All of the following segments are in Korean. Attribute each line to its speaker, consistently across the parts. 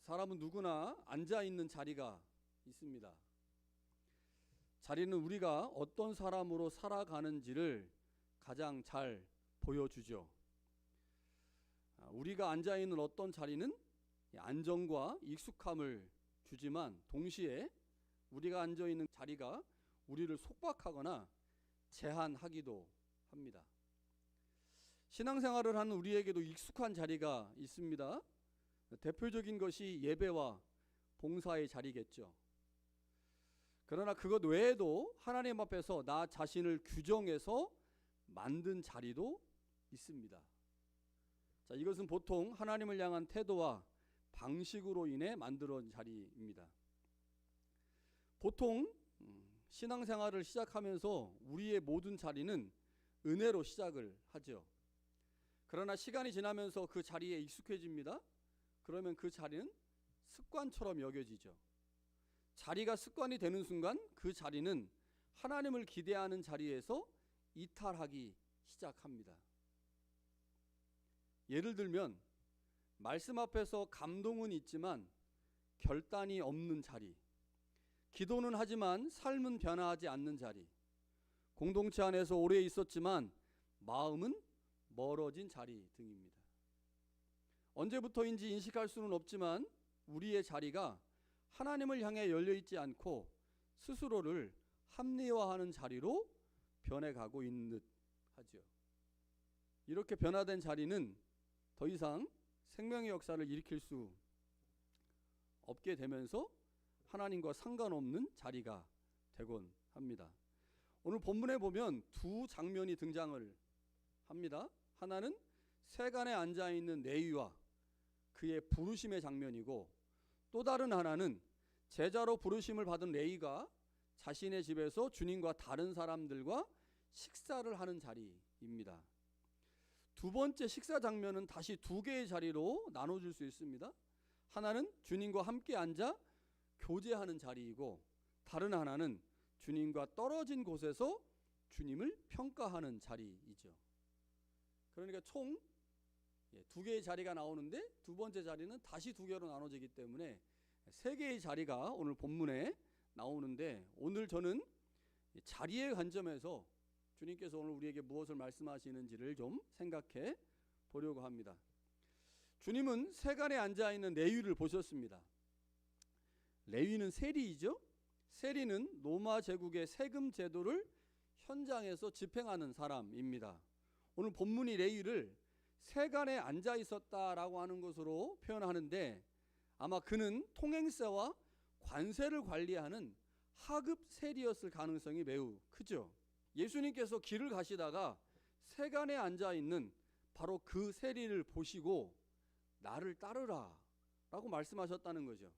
Speaker 1: 사람은 누구나 앉아있는 자리가 있습니다. 자리는 우리가 어떤 사람으로 살아가는지를 가장 잘 보여주죠. 우리가 앉아있는 어떤 자리는 안정과 익숙함을 주지만 동시에 우리가 앉아있는 자리가 우리를 속박하거나 제한하기도 합니다. 신앙생활을 하는 우리에게도 익숙한 자리가 있습니다. 대표적인 것이 예배와 봉사의 자리겠죠. 그러나 그것 외에도 하나님 앞에서 나 자신을 규정해서 만든 자리도 있습니다. 자, 이것은 보통 하나님을 향한 태도와 방식으로 인해 만들어진 자리입니다. 보통 신앙생활을 시작하면서 우리의 모든 자리는 은혜로 시작을 하죠. 그러나 시간이 지나면서 그 자리에 익숙해집니다. 그러면 그 자리는 습관처럼 여겨지죠. 자리가 습관이 되는 순간 그 자리는 하나님을 기대하는 자리에서 이탈하기 시작합니다. 예를 들면 말씀 앞에서 감동은 있지만 결단이 없는 자리, 기도는 하지만 삶은 변화하지 않는 자리, 공동체 안에서 오래 있었지만 마음은 멀어진 자리 등입니다. 언제부터인지 인식할 수는 없지만 우리의 자리가 하나님을 향해 열려있지 않고 스스로를 합리화하는 자리로 변해가고 있는 듯 하죠. 이렇게 변화된 자리는 더 이상 생명의 역사를 일으킬 수 없게 되면서 하나님과 상관없는 자리가 되곤 합니다. 오늘 본문에 보면 두 장면이 등장을 합니다. 하나는 세간에 앉아있는 레위와 그의 부르심의 장면이고, 또 다른 하나는 제자로 부르심을 받은 레위가 자신의 집에서 주님과 다른 사람들과 식사를 하는 자리입니다. 두 번째 식사 장면은 다시 두 개의 자리로 나눠줄 수 있습니다. 하나는 주님과 함께 앉아 교제하는 자리이고, 다른 하나는 주님과 떨어진 곳에서 주님을 평가하는 자리이죠. 그러니까 총 두 개의 자리가 나오는데 두 번째 자리는 다시 두 개로 나눠지기 때문에 세 개의 자리가 오늘 본문에 나오는데, 오늘 저는 자리의 관점에서 주님께서 오늘 우리에게 무엇을 말씀하시는지를 좀 생각해 보려고 합니다. 주님은 세간에 앉아있는 레위를 보셨습니다. 레위는 세리이죠. 세리는 로마 제국의 세금 제도를 현장에서 집행하는 사람입니다. 오늘 본문이 레위를 세간에 앉아 있었다라고 하는 것으로 표현하는데, 아마 그는 통행세와 관세를 관리하는 하급 세리였을 가능성이 매우 크죠. 예수님께서 길을 가시다가 세간에 앉아 있는 바로 그 세리를 보시고 나를 따르라 라고 말씀하셨다는 거죠.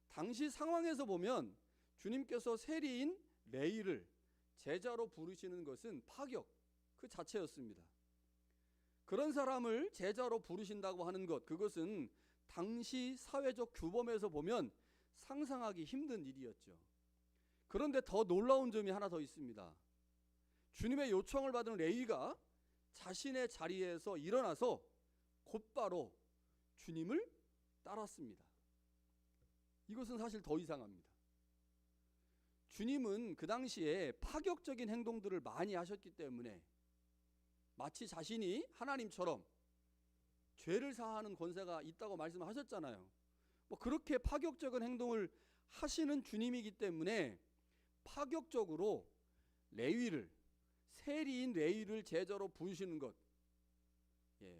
Speaker 1: 당시 상황에서 보면 주님께서 세리인 레위를 제자로 부르시는 것은 파격 그 자체였습니다. 그런 사람을 제자로 부르신다고 하는 것, 그것은 당시 사회적 규범에서 보면 상상하기 힘든 일이었죠. 그런데 더 놀라운 점이 하나 더 있습니다. 주님의 요청을 받은 레위가 자신의 자리에서 일어나서 곧바로 주님을 따랐습니다. 이것은 사실 더 이상합니다. 주님은 그 당시에 파격적인 행동들을 많이 하셨기 때문에 마치 자신이 하나님처럼 죄를 사하는 권세가 있다고 말씀하셨잖아요. 그렇게 파격적인 행동을 하시는 주님이기 때문에 파격적으로 레위를, 세리인 레위를 제자로 부르시는 것,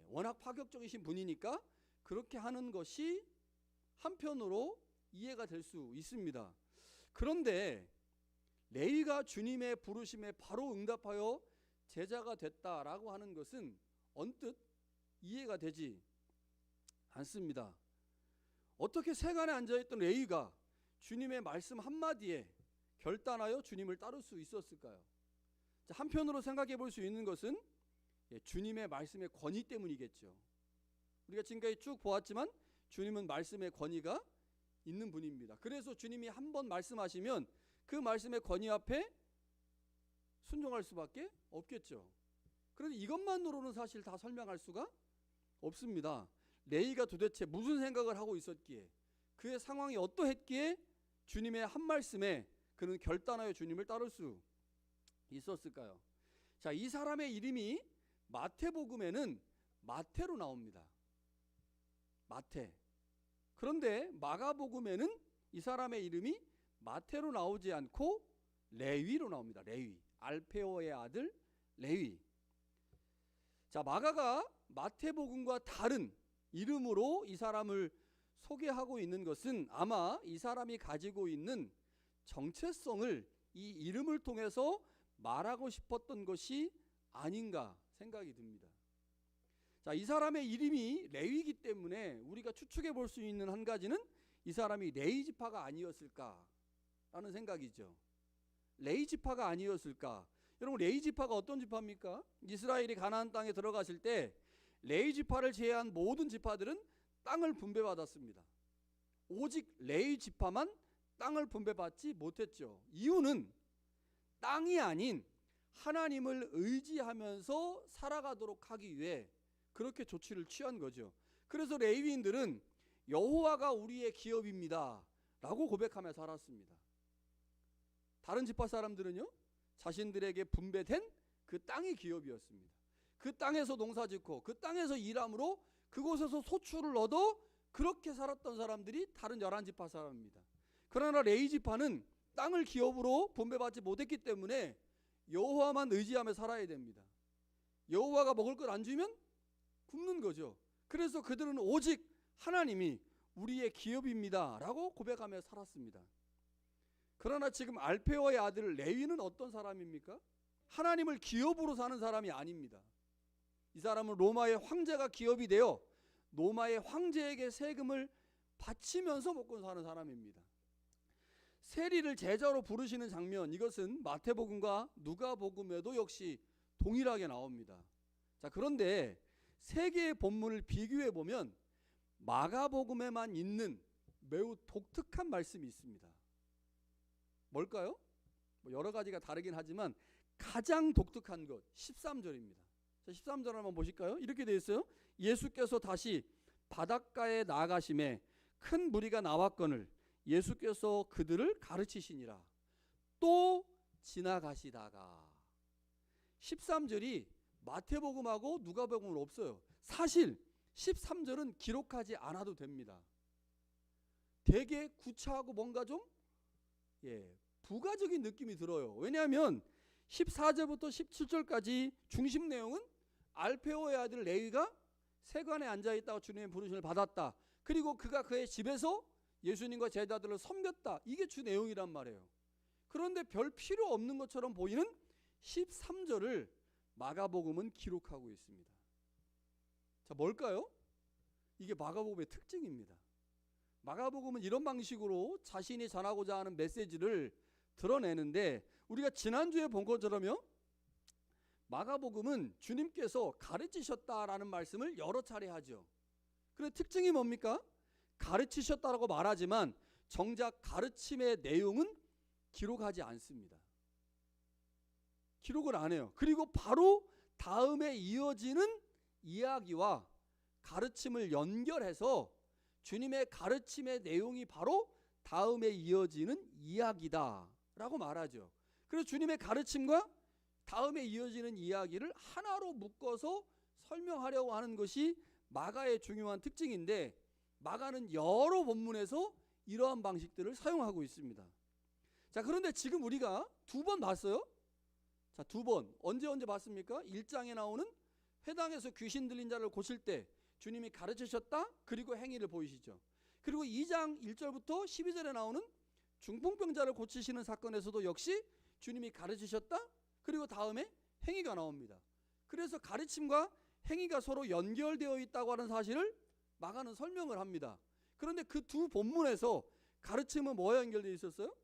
Speaker 1: 워낙 파격적이신 분이니까 그렇게 하는 것이 한편으로 이해가 될 수 있습니다. 그런데 레위가 주님의 부르심에 바로 응답하여 제자가 됐다라고 하는 것은 언뜻 이해가 되지 않습니다. 어떻게 세간에 앉아있던 레위가 주님의 말씀 한마디에 결단하여 주님을 따를 수 있었을까요? 한편으로 생각해 볼 수 있는 것은 주님의 말씀의 권위 때문이겠죠. 우리가 지금까지 쭉 보았지만 주님은 말씀의 권위가 있는 분입니다. 그래서 주님이 한 번 말씀하시면 그 말씀의 권위 앞에 순종할 수밖에 없겠죠. 그런데 이것만으로는 사실 다 설명할 수가 없습니다. 레위가 도대체 무슨 생각을 하고 있었기에, 그의 상황이 어떠했기에 주님의 한 말씀에 그는 결단하여 주님을 따를 수 있었을까요? 자, 이 사람의 이름이 마태복음에는 마태로 나옵니다. 마태. 그런데 마가복음에는 이 사람의 이름이 마태로 나오지 않고 레위로 나옵니다. 레위. 알페오의 아들 레위. 자, 마가가 마태복음과 다른 이름으로 이 사람을 소개하고 있는 것은 아마 이 사람이 가지고 있는 정체성을 이 이름을 통해서 말하고 싶었던 것이 아닌가 생각이 듭니다. 자, 이 사람의 이름이 레위이기 때문에 우리가 추측해 볼 수 있는 한 가지는 이 사람이 레위 지파가 아니었을까라는 생각이죠. 레위 지파가 아니었을까? 여러분, 레위 지파가 어떤 지파입니까? 이스라엘이 가나안 땅에 들어갔을 때 레위 지파를 제외한 모든 지파들은 땅을 분배받았습니다. 오직 레위 지파만 땅을 분배받지 못했죠. 이유는 땅이 아닌 하나님을 의지하면서 살아가도록 하기 위해 그렇게 조치를 취한 거죠. 그래서 레위인들은 여호와가 우리의 기업입니다 라고 고백하며 살았습니다. 다른 지파 사람들은요, 자신들에게 분배된 그 땅이 기업이었습니다. 그 땅에서 농사짓고 그 땅에서 일함으로 그곳에서 소출을 얻어 그렇게 살았던 사람들이 다른 11지파 사람입니다. 그러나 레위 지파는 땅을 기업으로 분배받지 못했기 때문에 여호와만 의지하며 살아야 됩니다. 여호와가 먹을 걸 안 주면 굶는 거죠. 그래서 그들은 오직 하나님이 우리의 기업입니다 라고 고백하며 살았습니다. 그러나 지금 알페오의 아들 레위는 어떤 사람입니까? 하나님을 기업으로 사는 사람이 아닙니다. 이 사람은 로마의 황제가 기업이 되어 로마의 황제에게 세금을 바치면서 먹고 사는 사람입니다. 세리를 제자로 부르시는 장면, 이것은 마태복음과 누가복음에도 역시 동일하게 나옵니다. 자, 그런데 세 개의 본문을 비교해 보면 마가복음에만 있는 매우 독특한 말씀이 있습니다. 뭘까요? 여러 가지가 다르긴 하지만 가장 독특한 것 13절입니다. 자, 13절 한번 보실까요? 이렇게 되어 있어요. 예수께서 다시 바닷가에 나아가심에 큰 무리가 나왔거늘 예수께서 그들을 가르치시니라. 또 지나가시다가 13절이 마태복음하고 누가복음은 없어요. 사실 13절은 기록하지 않아도 됩니다. 되게 구차하고 뭔가 좀 부가적인 느낌이 들어요. 왜냐하면 14절부터 17절까지 중심 내용은 알페오의 아들 레위가 세관에 앉아있다가 주님의 부르심을 받았다. 그리고 그가 그의 집에서 예수님과 제자들을 섬겼다. 이게 주 내용이란 말이에요. 그런데 별 필요 없는 것처럼 보이는 13절을 마가복음은 기록하고 있습니다. 자, 뭘까요? 이게 마가복음의 특징입니다. 마가복음은 이런 방식으로 자신이 전하고자 하는 메시지를 드러내는데, 우리가 지난주에 본 것처럼요, 마가복음은 주님께서 가르치셨다라는 말씀을 여러 차례 하죠. 그런데 특징이 뭡니까? 가르치셨다라고 말하지만 정작 가르침의 내용은 기록하지 않습니다. 기록을 안 해요. 그리고 바로 다음에 이어지는 이야기와 가르침을 연결해서 주님의 가르침의 내용이 바로 다음에 이어지는 이야기다라고 말하죠. 그래서 주님의 가르침과 다음에 이어지는 이야기를 하나로 묶어서 설명하려고 하는 것이 마가의 중요한 특징인데, 마가는 여러 본문에서 이러한 방식들을 사용하고 있습니다. 자, 그런데 지금 우리가 두 번 봤어요. 자, 두 번. 언제 봤습니까? 1장에 나오는 회당에서 귀신 들린 자를 고칠 때 주님이 가르치셨다. 그리고 행위를 보이시죠. 그리고 2장 1절부터 12절에 나오는 중풍병자를 고치시는 사건에서도 역시 주님이 가르치셨다. 그리고 다음에 행위가 나옵니다. 그래서 가르침과 행위가 서로 연결되어 있다고 하는 사실을 마가는 설명을 합니다. 그런데 그 두 본문에서 가르침은 뭐와 연결되어 있었어요?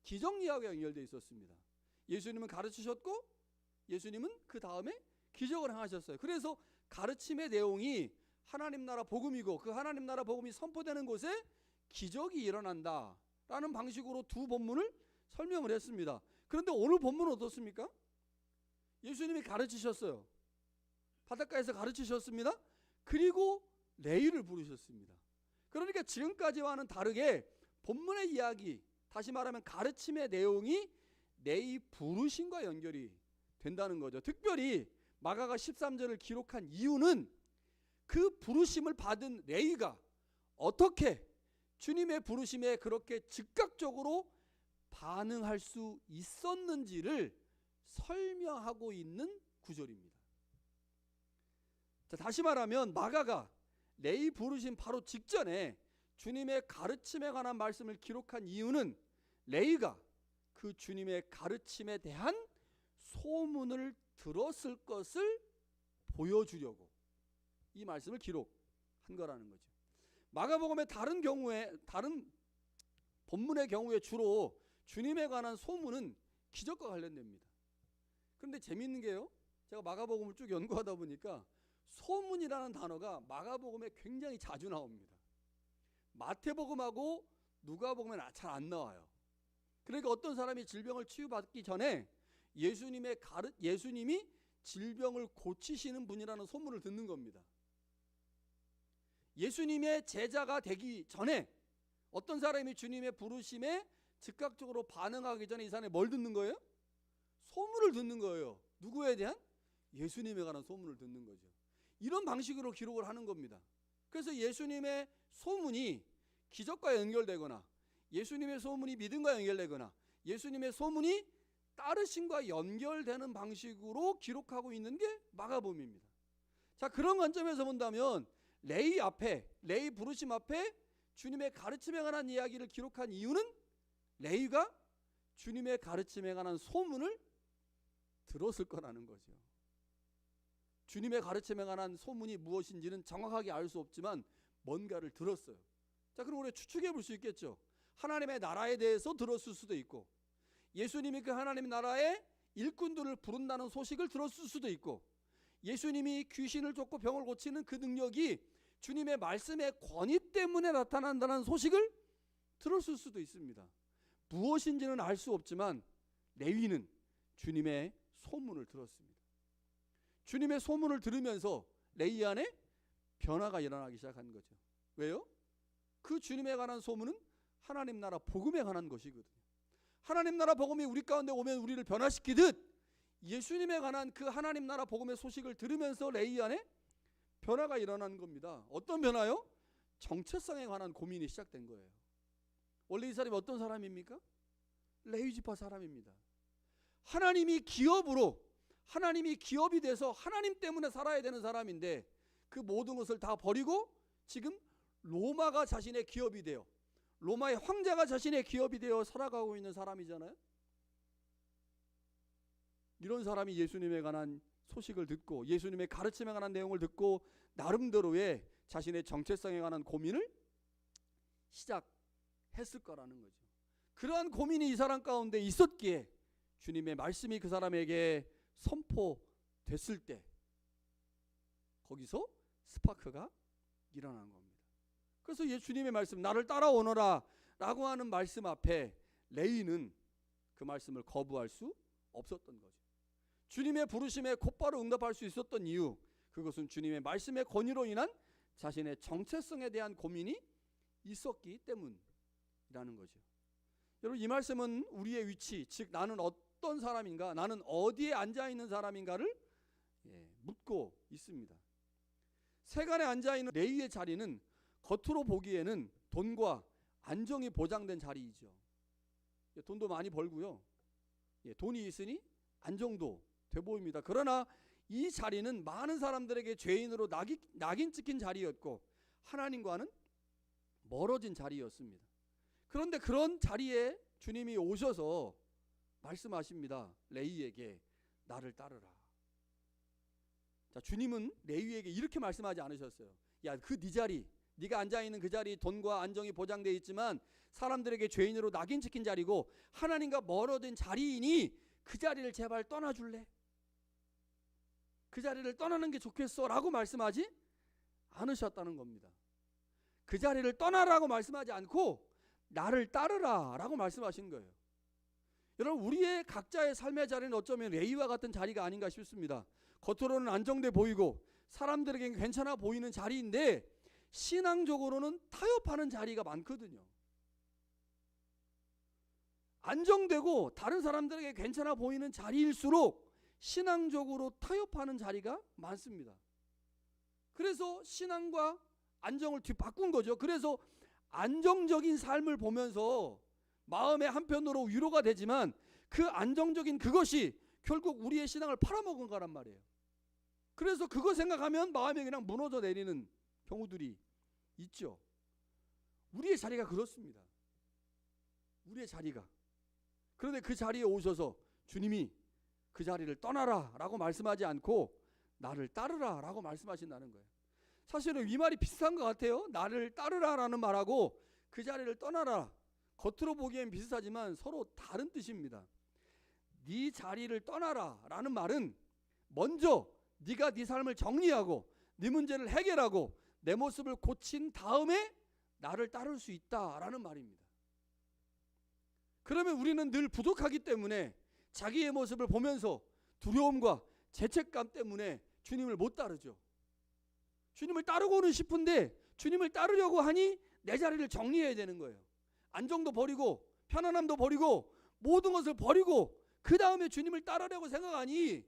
Speaker 1: 기적 이야기와 연결되어 있었습니다. 예수님은 가르치셨고 예수님은 그 다음에 기적을 행하셨어요. 그래서 가르침의 내용이 하나님 나라 복음이고 그 하나님 나라 복음이 선포되는 곳에 기적이 일어난다라는 방식으로 두 본문을 설명을 했습니다. 그런데 오늘 본문은 어떻습니까? 예수님이 가르치셨어요. 바닷가에서 가르치셨습니다. 그리고 레위를 부르셨습니다. 그러니까 지금까지와는 다르게 본문의 이야기, 다시 말하면 가르침의 내용이 레위 부르심과 연결이 된다는 거죠. 특별히 마가가 13절을 기록한 이유는 그 부르심을 받은 레위가 어떻게 주님의 부르심에 그렇게 즉각적으로 반응할 수 있었는지를 설명하고 있는 구절입니다. 자, 다시 말하면 마가가 레위 부르심 바로 직전에 주님의 가르침에 관한 말씀을 기록한 이유는 레위가 그 주님의 가르침에 대한 소문을 들었을 것을 보여주려고 이 말씀을 기록한 거라는 거죠. 마가복음의 다른 본문의 경우에 주로 주님에 관한 소문은 기적과 관련됩니다. 그런데 재미있는 게요, 제가 마가복음을 쭉 연구하다 보니까 소문이라는 단어가 마가복음에 굉장히 자주 나옵니다. 마태복음하고 누가복음에 잘 안 나와요. 그러니까 어떤 사람이 질병을 치유받기 전에 예수님이 질병을 고치시는 분이라는 소문을 듣는 겁니다. 예수님의 제자가 되기 전에 어떤 사람이 주님의 부르심에 즉각적으로 반응하기 전에 이 사람이 뭘 듣는 거예요? 소문을 듣는 거예요. 누구에 대한? 예수님에 관한 소문을 듣는 거죠. 이런 방식으로 기록을 하는 겁니다. 그래서 예수님의 소문이 기적과 연결되거나 예수님의 소문이 믿음과 연결되거나 예수님의 소문이 따르심과 연결되는 방식으로 기록하고 있는 게 마가복음입니다. 자, 그런 관점에서 본다면 레위 부르심 앞에 주님의 가르침에 관한 이야기를 기록한 이유는 레위가 주님의 가르침에 관한 소문을 들었을 거라는 거죠. 주님의 가르침에 관한 소문이 무엇인지는 정확하게 알 수 없지만 뭔가를 들었어요. 자, 그럼 우리가 추측해 볼 수 있겠죠. 하나님의 나라에 대해서 들었을 수도 있고, 예수님이 그 하나님 나라의 일꾼들을 부른다는 소식을 들었을 수도 있고, 예수님이 귀신을 쫓고 병을 고치는 그 능력이 주님의 말씀의 권위 때문에 나타난다는 소식을 들었을 수도 있습니다. 무엇인지는 알 수 없지만 레위는 주님의 소문을 들었습니다. 주님의 소문을 들으면서 레위 안에 변화가 일어나기 시작한 거죠. 왜요? 그 주님에 관한 소문은 하나님 나라 복음에 관한 것이거든요. 하나님 나라 복음이 우리 가운데 오면 우리를 변화시키듯 예수님에 관한 그 하나님 나라 복음의 소식을 들으면서 레위 안에 변화가 일어나는 겁니다. 어떤 변화요? 정체성에 관한 고민이 시작된 거예요. 원래 이 사람이 어떤 사람입니까? 레위 지파 사람입니다. 하나님이 기업이 돼서 하나님 때문에 살아야 되는 사람인데 그 모든 것을 다 버리고 지금 로마가 자신의 기업이 되어, 로마의 황제가 자신의 기업이 되어 살아가고 있는 사람이잖아요. 이런 사람이 예수님에 관한 소식을 듣고 예수님의 가르침에 관한 내용을 듣고 나름대로의 자신의 정체성에 관한 고민을 시작했을 거라는 거죠. 그러한 고민이 이 사람 가운데 있었기에 주님의 말씀이 그 사람에게 선포됐을 때 거기서 스파크가 일어난 겁니다. 그래서 예수님의 말씀, 나를 따라오너라 라고 하는 말씀 앞에 레위는 그 말씀을 거부할 수 없었던 거죠. 주님의 부르심에 곧바로 응답할 수 있었던 이유, 그것은 주님의 말씀의 권위로 인한 자신의 정체성에 대한 고민이 있었기 때문이라는 거죠. 여러분, 이 말씀은 우리의 위치, 즉 나는 어떤 사람인가, 나는 어디에 앉아있는 사람인가를 묻고 있습니다. 세간에 앉아있는 레위의 자리는 겉으로 보기에는 돈과 안정이 보장된 자리이죠. 돈도 많이 벌고요, 돈이 있으니 안정도 돼 보입니다. 그러나 이 자리는 많은 사람들에게 죄인으로 낙인 찍힌 자리였고 하나님과는 멀어진 자리였습니다. 그런데 그런 자리에 주님이 오셔서 말씀하십니다. 레위에게 나를 따르라. 자, 주님은 레위에게 이렇게 말씀하지 않으셨어요. 야, 그 네 자리, 네가 앉아있는 그 자리 돈과 안정이 보장되어 있지만 사람들에게 죄인으로 낙인 찍힌 자리고 하나님과 멀어진 자리이니 그 자리를 제발 떠나줄래? 그 자리를 떠나는 게 좋겠어 라고 말씀하지 않으셨다는 겁니다. 그 자리를 떠나라고 말씀하지 않고 나를 따르라 라고 말씀하신 거예요. 여러분, 우리의 각자의 삶의 자리는 어쩌면 레위와 같은 자리가 아닌가 싶습니다. 겉으로는 안정돼 보이고 사람들에게 괜찮아 보이는 자리인데 신앙적으로는 타협하는 자리가 많거든요. 안정되고 다른 사람들에게 괜찮아 보이는 자리일수록 신앙적으로 타협하는 자리가 많습니다. 그래서 신앙과 안정을 뒤바꾼 거죠. 그래서 안정적인 삶을 보면서 마음의 한편으로 위로가 되지만 그 안정적인 그것이 결국 우리의 신앙을 팔아먹은 거란 말이에요. 그래서 그거 생각하면 마음이 그냥 무너져 내리는 경우들이 있죠. 우리의 자리가 그렇습니다. 우리의 자리가. 그런데 그 자리에 오셔서 주님이 그 자리를 떠나라 라고 말씀하지 않고 나를 따르라 라고 말씀하신다는 거예요. 사실은 이 말이 비슷한 것 같아요. 나를 따르라 라는 말하고 그 자리를 떠나라, 겉으로 보기엔 비슷하지만 서로 다른 뜻입니다. 네 자리를 떠나라 라는 말은 먼저 네가 네 삶을 정리하고 네 문제를 해결하고 내 모습을 고친 다음에 나를 따를 수 있다라는 말입니다. 그러면 우리는 늘 부족하기 때문에 자기의 모습을 보면서 두려움과 죄책감 때문에 주님을 못 따르죠. 주님을 따르고는 싶은데 주님을 따르려고 하니 내 자리를 정리해야 되는 거예요. 안정도 버리고 편안함도 버리고 모든 것을 버리고 그 다음에 주님을 따르려고 생각하니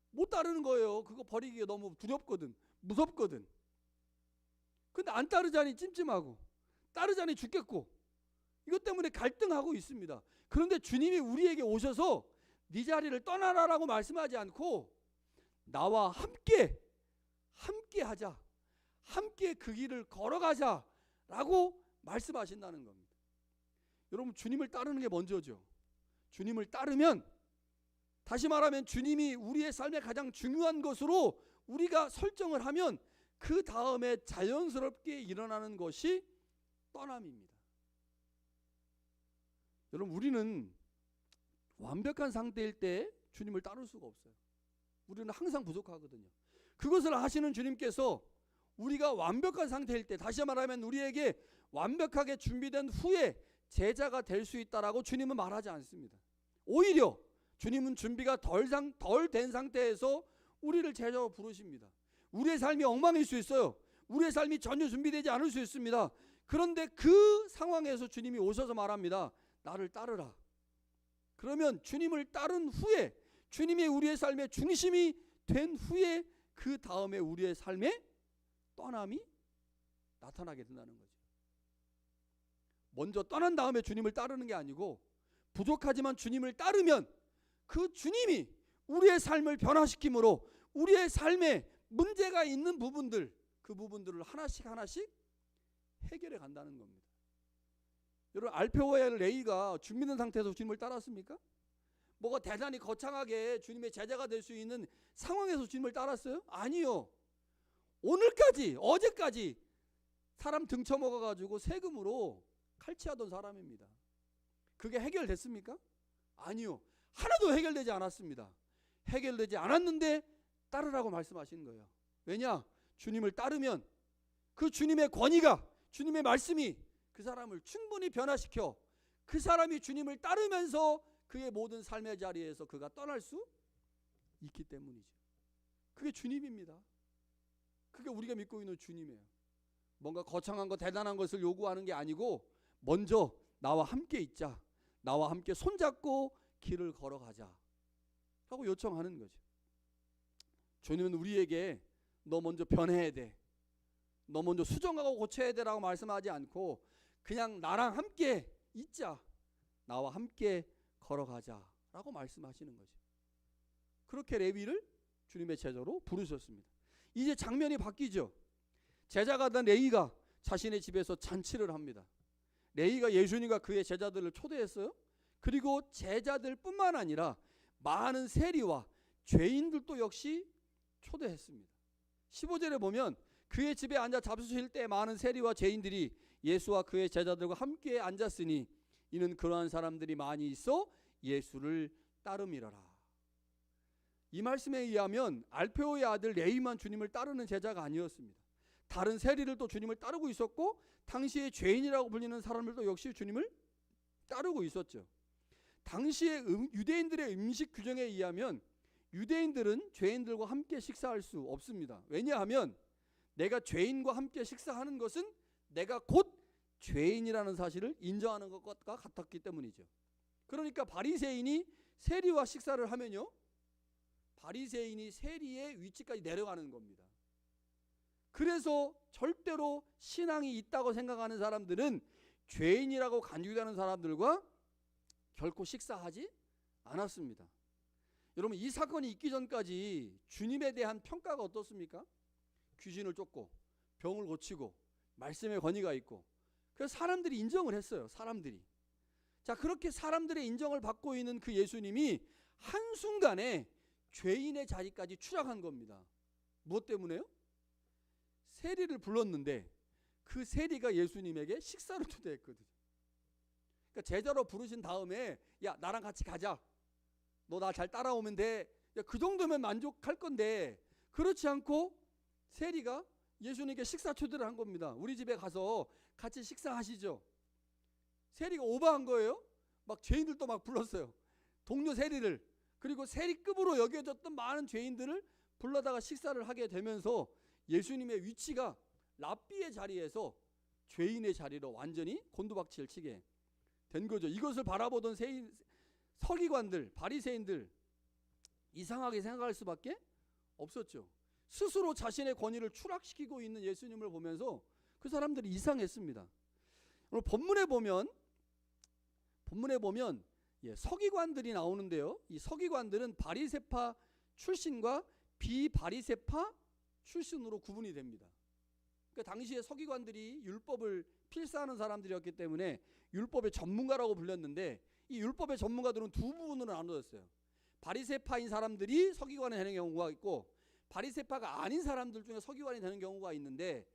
Speaker 1: 못 따르는 거예요. 그거 버리기가 너무 두렵거든, 무섭거든. 근데 안 따르자니 찜찜하고 따르자니 죽겠고 이것 때문에 갈등하고 있습니다. 그런데 주님이 우리에게 오셔서 네 자리를 떠나라라고 말씀하지 않고 나와 함께 하자, 함께 그 길을 걸어가자라고 말씀하신다는 겁니다. 여러분, 주님을 따르는 게 먼저죠. 주님을 따르면, 다시 말하면 주님이 우리의 삶의 가장 중요한 것으로 우리가 설정을 하면 그 다음에 자연스럽게 일어나는 것이 떠남입니다. 여러분, 우리는 완벽한 상태일 때 주님을 따를 수가 없어요. 우리는 항상 부족하거든요. 그것을 하시는 주님께서 우리가 완벽한 상태일 때, 다시 말하면 우리에게 완벽하게 준비된 후에 제자가 될 수 있다라고 주님은 말하지 않습니다. 오히려 주님은 준비가 덜 된 상태에서 우리를 제자로 부르십니다. 우리의 삶이 엉망일 수 있어요. 우리의 삶이 전혀 준비되지 않을 수 있습니다. 그런데 그 상황에서 주님이 오셔서 말합니다. 나를 따르라. 그러면 주님을 따른 후에, 주님이 우리의 삶의 중심이 된 후에 그 다음에 우리의 삶에 떠남이 나타나게 된다는 거죠. 먼저 떠난 다음에 주님을 따르는 게 아니고 부족하지만 주님을 따르면 그 주님이 우리의 삶을 변화시킴으로 우리의 삶에 문제가 있는 부분들, 그 부분들을 하나씩 해결해 간다는 겁니다. 여러분, 알페오와 레이가 준비된 상태에서 주님을 따랐습니까? 뭐가 대단히 거창하게 주님의 제자가 될 수 있는 상황에서 주님을 따랐어요? 아니요. 오늘까지, 어제까지 사람 등쳐먹어가지고 세금으로 칼치하던 사람입니다. 그게 해결됐습니까? 아니요. 하나도 해결되지 않았습니다. 해결되지 않았는데 따르라고 말씀하시는 거예요. 왜냐? 주님을 따르면 그 주님의 권위가, 주님의 말씀이 그 사람을 충분히 변화시켜 그 사람이 주님을 따르면서 그의 모든 삶의 자리에서 그가 떠날 수 있기 때문이죠. 그게 주님입니다. 그게 우리가 믿고 있는 주님이에요. 뭔가 거창한 거, 대단한 것을 요구하는 게 아니고 먼저 나와 함께 있자, 나와 함께 손잡고 길을 걸어가자 라고 요청하는 거죠. 주님은 우리에게 너 먼저 변해야 돼, 너 먼저 수정하고 고쳐야 되라고 말씀하지 않고 그냥 나랑 함께 있자, 나와 함께 걸어가자 라고 말씀하시는 거죠. 그렇게 레위를 주님의 제자로 부르셨습니다. 이제 장면이 바뀌죠. 제자가 된 레위가 자신의 집에서 잔치를 합니다. 레위가 예수님과 그의 제자들을 초대했어요. 그리고 제자들 뿐만 아니라 많은 세리와 죄인들도 역시 초대했습니다. 15절에 보면 그의 집에 앉아 잡수실 때 많은 세리와 죄인들이 예수와 그의 제자들과 함께 앉았으니 이는 그러한 사람들이 많이 있어 예수를 따름이라라. 이 말씀에 의하면 알페오의 아들 레위만 주님을 따르는 제자가 아니었습니다. 다른 세리들도 주님을 따르고 있었고 당시에 죄인이라고 불리는 사람들도 역시 주님을 따르고 있었죠. 당시에 유대인들의 음식 규정에 의하면 유대인들은 죄인들과 함께 식사할 수 없습니다. 왜냐하면 내가 죄인과 함께 식사하는 것은 내가 곧 죄인이라는 사실을 인정하는 것과 같았기 때문이죠. 그러니까 바리새인이 세리와 식사를 하면요, 바리새인이 세리의 위치까지 내려가는 겁니다. 그래서 절대로 신앙이 있다고 생각하는 사람들은 죄인이라고 간주되는 사람들과 결코 식사하지 않았습니다. 여러분, 이 사건이 있기 전까지 주님에 대한 평가가 어떻습니까? 귀신을 쫓고 병을 고치고 말씀의 권위가 있고, 그래서 사람들이 인정을 했어요. 사람들이. 자, 그렇게 사람들의 인정을 받고 있는 그 예수님이 한순간에 죄인의 자리까지 추락한 겁니다. 무엇 때문에요? 세리를 불렀는데 그 세리가 예수님에게 식사를 초대했거든요. 그러니까 제자로 부르신 다음에 야, 나랑 같이 가자. 너 나 잘 따라오면 돼. 야, 그 정도면 만족할 건데, 그렇지 않고 세리가 예수님께 식사 초대를 한 겁니다. 우리 집에 가서 같이 식사하시죠. 세리가 오버한 거예요. 막 죄인들도 막 불렀어요. 동료 세리를. 그리고 세리급으로 여겨졌던 많은 죄인들을 불러다가 식사를 하게 되면서 예수님의 위치가 랍비의 자리에서 죄인의 자리로 완전히 곤두박질을 치게 된 거죠. 이것을 바라보던 서기관들, 바리새인들 이상하게 생각할 수밖에 없었죠. 스스로 자신의 권위를 추락시키고 있는 예수님을 보면서 그 사람들이 이상했습니다. 오늘 본문에 보면 서기관들이 나오는데요. 이 서기관들은 바리새파 출신과 비바리새파 출신으로 구분이 됩니다. 그러니까 당시에 서기관들이 율법을 필사하는 사람들이었기 때문에 율법의 전문가라고 불렸는데, 이 율법의 전문가들은 두 부분으로 나눠졌어요. 바리새파인 사람들이 서기관이 되는 경우가 있고, 바리새파가 아닌 사람들 중에 서기관이 되는 경우가 있는데,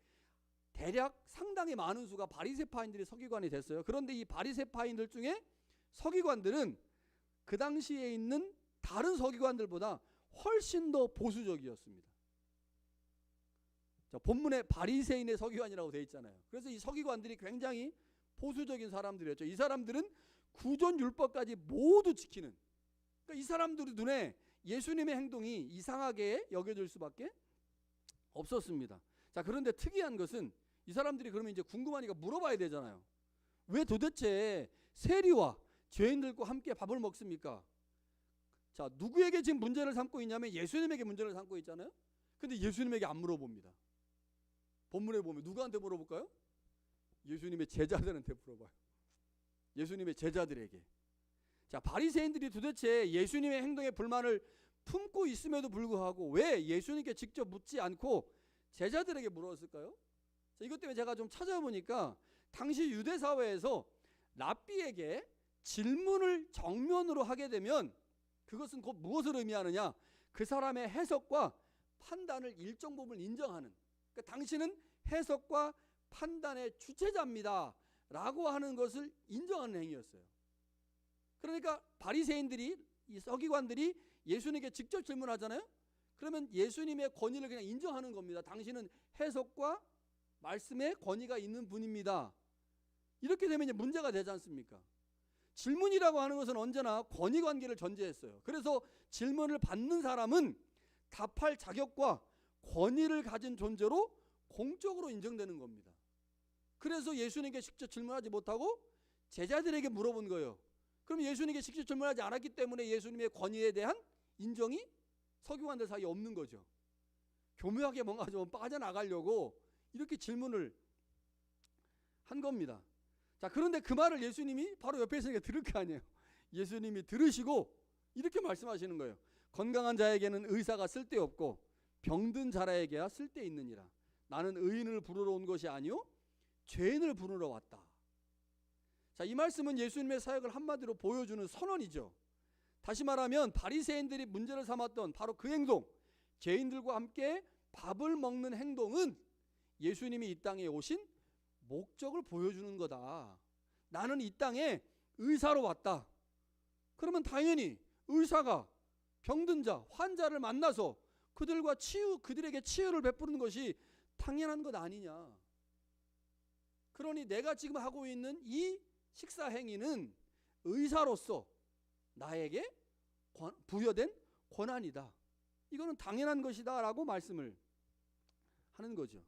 Speaker 1: 대략 상당히 많은 수가 바리새파인들이 서기관이 됐어요. 그런데 이 바리새파인들 중에 서기관들은 그 당시에 있는 다른 서기관들보다 훨씬 더 보수적이었습니다. 자, 본문에 바리새인의 서기관이라고 되어 있잖아요. 그래서 이 서기관들이 굉장히 보수적인 사람들이었죠. 이 사람들은 구전 율법까지 모두 지키는, 그러니까 이 사람들의 눈에 예수님의 행동이 이상하게 여겨질 수밖에 없었습니다. 자, 그런데 특이한 것은 이 사람들이 그러면 이제 궁금하니까 물어봐야 되잖아요. 왜 도대체 세리와 죄인들과 함께 밥을 먹습니까? 자, 누구에게 지금 문제를 삼고 있냐면 예수님에게 문제를 삼고 있잖아요. 근데 예수님에게 안 물어봅니다. 본문에 보면 누구한테 물어볼까요? 예수님의 제자들한테 물어봐요. 예수님의 제자들에게. 자, 바리새인들이 도대체 예수님의 행동에 불만을 품고 있음에도 불구하고 왜 예수님께 직접 묻지 않고 제자들에게 물었을까요? 자, 이것 때문에 제가 좀 찾아보니까 당시 유대 사회에서 랍비에게 질문을 정면으로 하게 되면 그것은 곧 무엇을 의미하느냐? 그 사람의 해석과 판단을 일정 부분 인정하는, 그러니까 당신은 해석과 판단의 주체자입니다 라고 하는 것을 인정하는 행위였어요. 그러니까 바리새인들이, 이 서기관들이 예수님께 직접 질문하잖아요. 그러면 예수님의 권위를 그냥 인정하는 겁니다. 당신은 해석과 말씀의 권위가 있는 분입니다. 이렇게 되면 이제 문제가 되지 않습니까? 질문이라고 하는 것은 언제나 권위관계를 전제했어요. 그래서 질문을 받는 사람은 답할 자격과 권위를 가진 존재로 공적으로 인정되는 겁니다. 그래서 예수님께 직접 질문하지 못하고 제자들에게 물어본 거예요. 그럼 예수님께 직접 질문하지 않았기 때문에 예수님의 권위에 대한 인정이 서기관들 사이에 없는 거죠. 교묘하게 뭔가 좀 빠져나가려고 이렇게 질문을 한 겁니다. 자, 그런데 그 말을 예수님이 바로 옆에 있으니까 들을 거 아니에요. 예수님이 들으시고 이렇게 말씀하시는 거예요. 건강한 자에게는 의사가 쓸데없고 병든 자라에게야 쓸데있느니라. 나는 의인을 부르러 온 것이 아니요 죄인을 부르러 왔다. 자, 이 말씀은 예수님의 사역을 한마디로 보여주는 선언이죠. 다시 말하면 바리새인들이 문제를 삼았던 바로 그 행동, 죄인들과 함께 밥을 먹는 행동은 예수님이 이 땅에 오신 목적을 보여주는 거다. 나는 이 땅에 의사로 왔다. 그러면 당연히 의사가 병든 자, 환자를 만나서 그들에게 치유를 베푸는 것이 당연한 것 아니냐. 그러니 내가 지금 하고 있는 이 식사 행위는 의사로서 나에게 부여된 권한이다. 이거는 당연한 것이다 라고 말씀을 하는 거죠.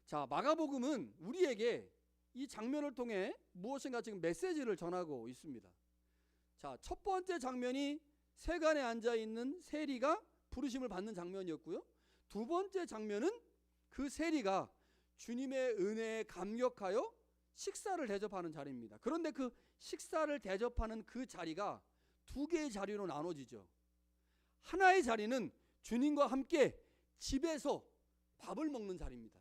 Speaker 1: 자, 마가복음은 우리에게 이 장면을 통해 무엇인가 지금 메시지를 전하고 있습니다. 자, 첫 번째 장면이 세간에 앉아 있는 세리가 부르심을 받는 장면이었고요. 두 번째 장면은 그 세리가 주님의 은혜에 감격하여 식사를 대접하는 자리입니다. 그런데 그 식사를 대접하는 그 자리가 두 개의 자리로 나눠지죠. 하나의 자리는 주님과 함께 집에서 밥을 먹는 자리입니다.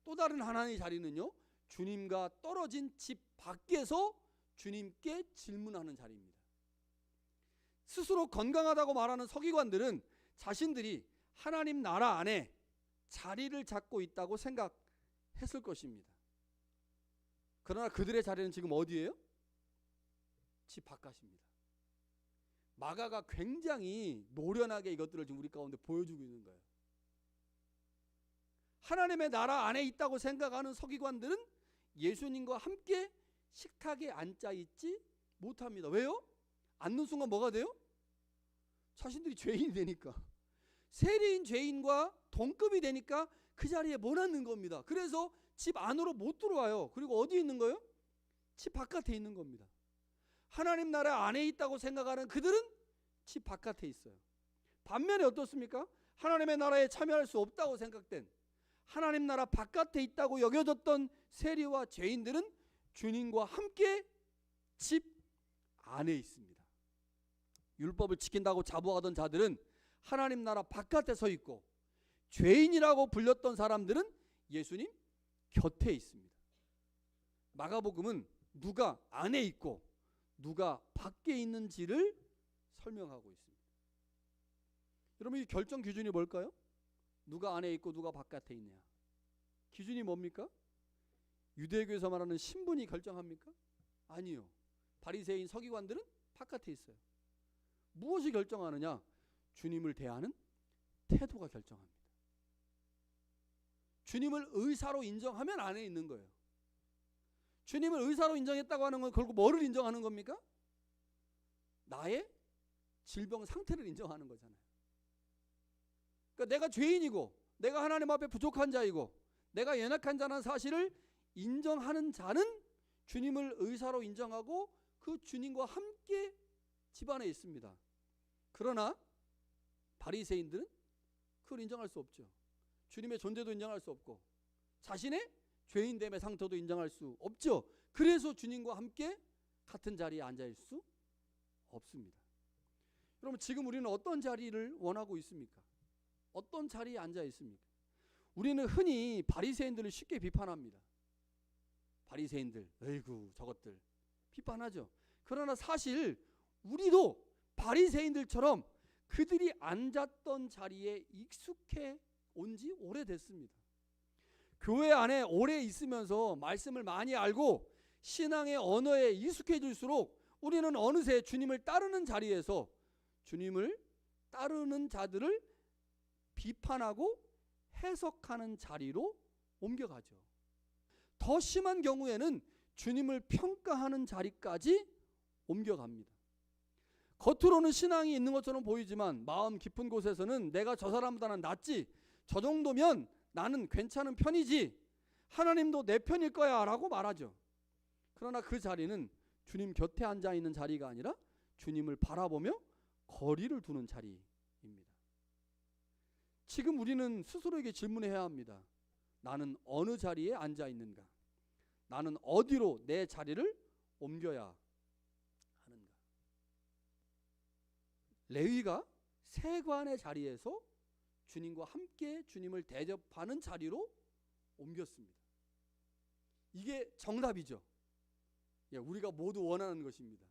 Speaker 1: 또 다른 하나의 자리는요, 주님과 떨어진 집 밖에서 주님께 질문하는 자리입니다. 스스로 건강하다고 말하는 서기관들은 자신들이 하나님 나라 안에 자리를 잡고 있다고 생각했을 것입니다. 그러나 그들의 자리는 지금 어디예요? 집 바깥입니다. 마가가 굉장히 노련하게 이것들을 지금 우리 가운데 보여주고 있는 거예요. 하나님의 나라 안에 있다고 생각하는 서기관들은 예수님과 함께 식탁에 앉아 있지 못합니다. 왜요? 앉는 순간 뭐가 돼요? 자신들이 죄인이 되니까, 세리인 죄인과 동급이 되니까 그 자리에 못 앉는 겁니다. 그래서 집 안으로 못 들어와요. 그리고 어디에 있는 거예요? 집 바깥에 있는 겁니다. 하나님 나라 안에 있다고 생각하는 그들은 집 바깥에 있어요. 반면에 어떻습니까? 하나님의 나라에 참여할 수 없다고 생각된, 하나님 나라 바깥에 있다고 여겨졌던 세리와 죄인들은 주님과 함께 집 안에 있습니다. 율법을 지킨다고 자부하던 자들은 하나님 나라 바깥에 서 있고, 죄인이라고 불렸던 사람들은 예수님 곁에 있습니다. 마가복음은 누가 안에 있고 누가 밖에 있는지를 설명하고 있습니다. 여러분, 이 결정 기준이 뭘까요? 누가 안에 있고 누가 바깥에 있냐. 기준이 뭡니까? 유대교에서 말하는 신분이 결정합니까? 아니요. 바리새인 서기관들은 바깥에 있어요. 무엇이 결정하느냐? 주님을 대하는 태도가 결정합니다. 주님을 의사로 인정하면 안에 있는 거예요. 주님을 의사로 인정했다고 하는 건 결국 뭐를 인정하는 겁니까? 나의 질병 상태를 인정하는 거잖아요. 그러니까 내가 죄인이고 내가 하나님 앞에 부족한 자이고 내가 연약한 자라는 사실을 인정하는 자는 주님을 의사로 인정하고 그 주님과 함께 집 안에 있습니다. 그러나 바리새인들은 그걸 인정할 수 없죠. 주님의 존재도 인정할 수 없고 자신의 죄인됨의 상태도 인정할 수 없죠. 그래서 주님과 함께 같은 자리에 앉아있을 수 없습니다. 여러분, 지금 우리는 어떤 자리를 원하고 있습니까? 어떤 자리에 앉아 있습니까? 우리는 흔히 바리새인들을 쉽게 비판합니다. 바리새인들, 에이구 저것들 비판하죠. 그러나 사실 우리도 바리새인들처럼 그들이 앉았던 자리에 익숙해 온 지 오래됐습니다. 교회 안에 오래 있으면서 말씀을 많이 알고 신앙의 언어에 익숙해질수록 우리는 어느새 주님을 따르는 자리에서 주님을 따르는 자들을 비판하고 해석하는 자리로 옮겨가죠. 더 심한 경우에는 주님을 평가하는 자리까지 옮겨갑니다. 겉으로는 신앙이 있는 것처럼 보이지만 마음 깊은 곳에서는 내가 저 사람보다는 낫지, 저 정도면 나는 괜찮은 편이지, 하나님도 내 편일 거야 라고 말하죠. 그러나 그 자리는 주님 곁에 앉아있는 자리가 아니라 주님을 바라보며 거리를 두는 자리입니다. 지금 우리는 스스로에게 질문해야 합니다. 나는 어느 자리에 앉아있는가? 나는 어디로 내 자리를 옮겨야 하는가? 레위가 세관의 자리에서 주님과 함께 주님을 대접하는 자리로 옮겼습니다. 이게 정답이죠. 우리가 모두 원하는 것입니다.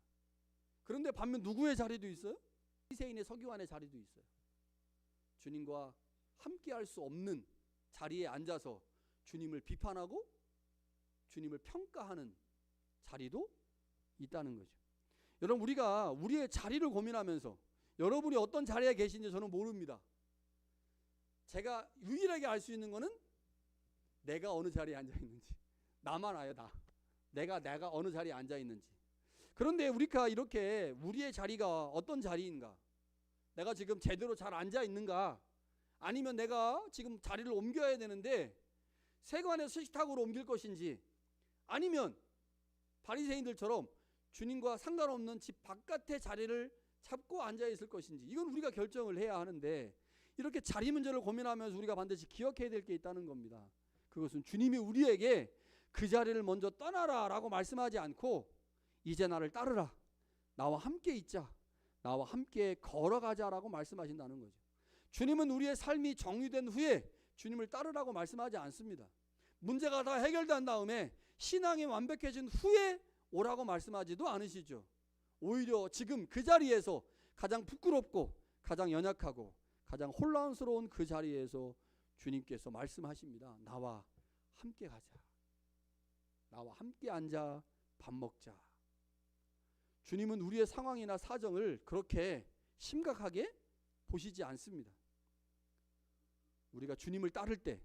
Speaker 1: 그런데 반면 누구의 자리도 있어요? 바리새인의 서기관의 자리도 있어요. 주님과 함께 할 수 없는 자리에 앉아서 주님을 비판하고 주님을 평가하는 자리도 있다는 거죠. 여러분, 우리가 우리의 자리를 고민하면서 여러분이 어떤 자리에 계신지 저는 모릅니다. 제가 유일하게 알 수 있는 거는 내가 어느 자리에 앉아 있는지, 나만 알아요. 내가 어느 자리에 앉아 있는지. 그런데 우리가 이렇게 우리의 자리가 어떤 자리인가, 내가 지금 제대로 잘 앉아 있는가, 아니면 내가 지금 자리를 옮겨야 되는데 세관에서 식탁으로 옮길 것인지, 아니면 바리새인들처럼 주님과 상관없는 집 바깥의 자리를 잡고 앉아 있을 것인지, 이건 우리가 결정을 해야 하는데, 이렇게 자리 문제를 고민하면서 우리가 반드시 기억해야 될 게 있다는 겁니다. 그것은 주님이 우리에게 그 자리를 먼저 떠나라 라고 말씀하지 않고 이제 나를 따르라, 나와 함께 있자, 나와 함께 걸어가자라고 말씀하신다는 거죠. 주님은 우리의 삶이 정리된 후에 주님을 따르라고 말씀하지 않습니다. 문제가 다 해결된 다음에 신앙이 완벽해진 후에 오라고 말씀하지도 않으시죠. 오히려 지금 그 자리에서 가장 부끄럽고 가장 연약하고 가장 혼란스러운 그 자리에서 주님께서 말씀하십니다. 나와 함께 가자, 나와 함께 앉아 밥 먹자. 주님은 우리의 상황이나 사정을 그렇게 심각하게 보시지 않습니다. 우리가 주님을 따를 때,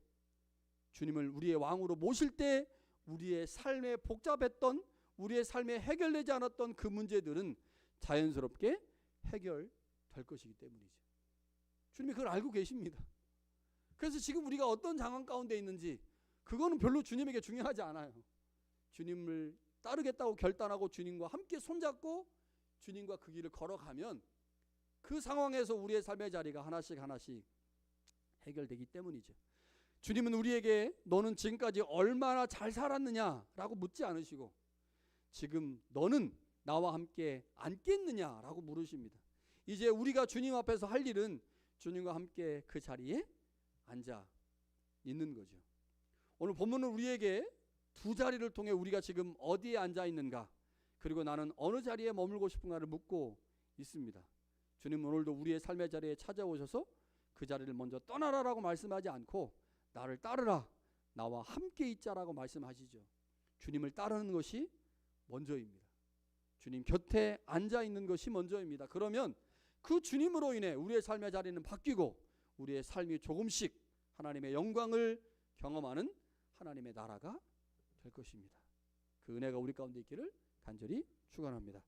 Speaker 1: 주님을 우리의 왕으로 모실 때 우리의 삶에 복잡했던, 우리의 삶에 해결되지 않았던 그 문제들은 자연스럽게 해결될 것이기 때문이죠. 주님이 그걸 알고 계십니다. 그래서 지금 우리가 어떤 상황 가운데 있는지 그거는 별로 주님에게 중요하지 않아요. 주님을 따르겠다고 결단하고 주님과 함께 손잡고 주님과 그 길을 걸어가면 그 상황에서 우리의 삶의 자리가 하나씩 하나씩 해결되기 때문이죠. 주님은 우리에게 너는 지금까지 얼마나 잘 살았느냐라고 묻지 않으시고 지금 너는 나와 함께 앉겠느냐라고 물으십니다. 이제 우리가 주님 앞에서 할 일은 주님과 함께 그 자리에 앉아 있는 거죠. 오늘 본문은 우리에게 두 자리를 통해 우리가 지금 어디에 앉아 있는가, 그리고 나는 어느 자리에 머물고 싶은가를 묻고 있습니다. 주님은 오늘도 우리의 삶의 자리에 찾아오셔서 그 자리를 먼저 떠나라라고 말씀하지 않고 나를 따르라, 나와 함께 있자라고 말씀하시죠. 주님을 따르는 것이 먼저입니다. 주님 곁에 앉아 있는 것이 먼저입니다. 그러면 그 주님으로 인해 우리의 삶의 자리는 바뀌고 우리의 삶이 조금씩 하나님의 영광을 경험하는 하나님의 나라가 될 것입니다. 그 은혜가 우리 가운데 있기를 간절히 축원합니다.